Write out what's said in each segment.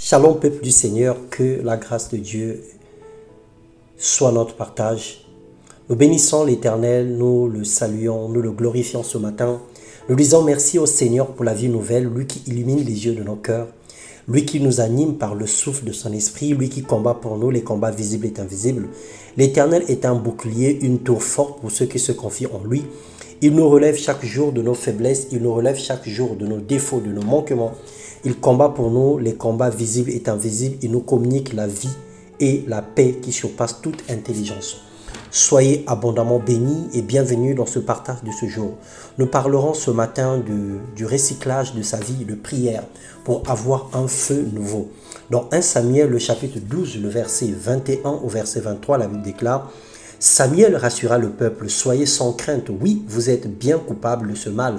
Shalom peuple du Seigneur, que la grâce de Dieu soit notre partage. Nous bénissons l'Éternel, nous le saluons, nous le glorifions ce matin. Nous disons merci au Seigneur pour la vie nouvelle, lui qui illumine les yeux de nos cœurs, lui qui nous anime par le souffle de son esprit, lui qui combat pour nous les combats visibles et invisibles. L'Éternel est un bouclier, une tour forte pour ceux qui se confient en lui. Il nous relève chaque jour de nos faiblesses, il nous relève chaque jour de nos défauts, de nos manquements. Il combat pour nous les combats visibles et invisibles. Il nous communique la vie et la paix qui surpassent toute intelligence. Soyez abondamment bénis et bienvenus dans ce partage de ce jour. Nous parlerons ce matin du recyclage de sa vie de prière pour avoir un feu nouveau. Dans 1 Samuel, le chapitre 12, le verset 21 au verset 23, la Bible déclare: Samuel rassura le peuple, soyez sans crainte, oui, vous êtes bien coupable de ce mal,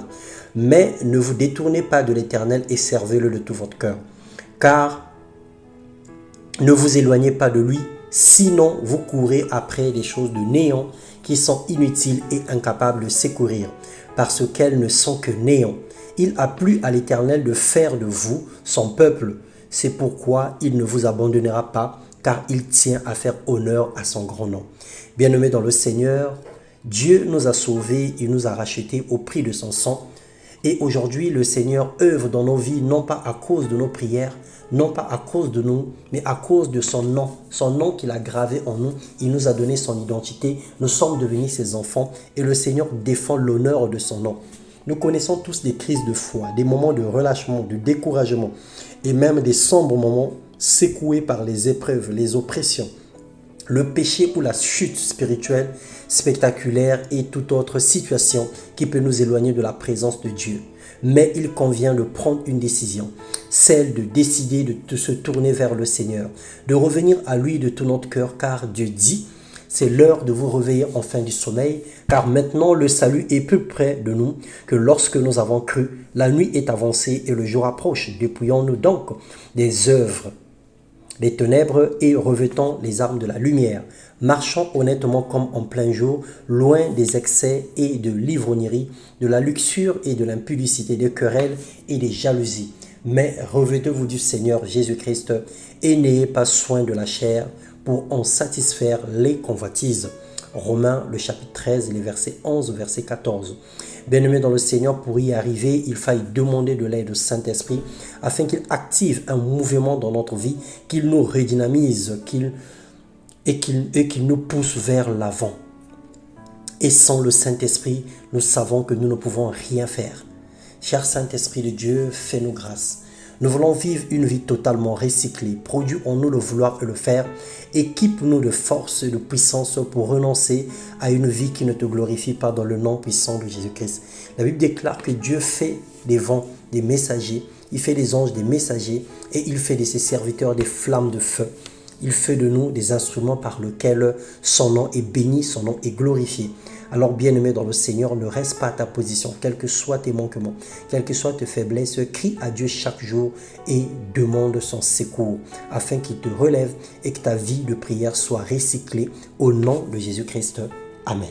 mais ne vous détournez pas de l'Éternel et servez-le de tout votre cœur, car ne vous éloignez pas de lui, sinon vous courez après des choses de néant qui sont inutiles et incapables de secourir, parce qu'elles ne sont que néant. Il a plu à l'Éternel de faire de vous son peuple, c'est pourquoi il ne vous abandonnera pas, car il tient à faire honneur à son grand nom. Bien-aimés dans le Seigneur, Dieu nous a sauvés, il nous a rachetés au prix de son sang. Et aujourd'hui, le Seigneur œuvre dans nos vies, non pas à cause de nos prières, non pas à cause de nous, mais à cause de son nom qu'il a gravé en nous. Il nous a donné son identité, nous sommes devenus ses enfants et le Seigneur défend l'honneur de son nom. Nous connaissons tous des crises de foi, des moments de relâchement, de découragement et même des sombres moments secoués par les épreuves, les oppressions, le péché ou la chute spirituelle spectaculaire et toute autre situation qui peut nous éloigner de la présence de Dieu. Mais il convient de prendre une décision, celle de décider de se tourner vers le Seigneur, de revenir à lui de tout notre cœur, car Dieu dit: c'est l'heure de vous réveiller enfin du sommeil, car maintenant le salut est plus près de nous que lorsque nous avons cru. La nuit est avancée et le jour approche. Dépouillons-nous donc des œuvres des ténèbres et revêtons les armes de la lumière. Marchons honnêtement comme en plein jour, loin des excès et de l'ivrognerie, de la luxure et de l'impudicité, des querelles et des jalousies. Mais revêtez-vous du Seigneur Jésus-Christ et n'ayez pas soin de la chair pour en satisfaire les convoitises. Romains, le chapitre 13, les versets 11 au verset 14. Bien-aimés dans le Seigneur, pour y arriver, il faille demander de l'aide au Saint-Esprit afin qu'il active un mouvement dans notre vie, qu'il nous redynamise, qu'il nous pousse vers l'avant. Et sans le Saint-Esprit, nous savons que nous ne pouvons rien faire. Cher Saint-Esprit de Dieu, fais-nous grâce. Nous voulons vivre une vie totalement recyclée. Produis en nous le vouloir et le faire. Équipe-nous de force et de puissance pour renoncer à une vie qui ne te glorifie pas dans le nom puissant de Jésus-Christ. La Bible déclare que Dieu fait des vents des messagers. Il fait des anges des messagers et il fait de ses serviteurs des flammes de feu. Il fait de nous des instruments par lesquels son nom est béni, son nom est glorifié. Alors bien-aimé dans le Seigneur, ne reste pas à ta position, quels que soient tes manquements, quelles que soient tes faiblesses, crie à Dieu chaque jour et demande son secours, afin qu'il te relève et que ta vie de prière soit recyclée au nom de Jésus-Christ. Amen.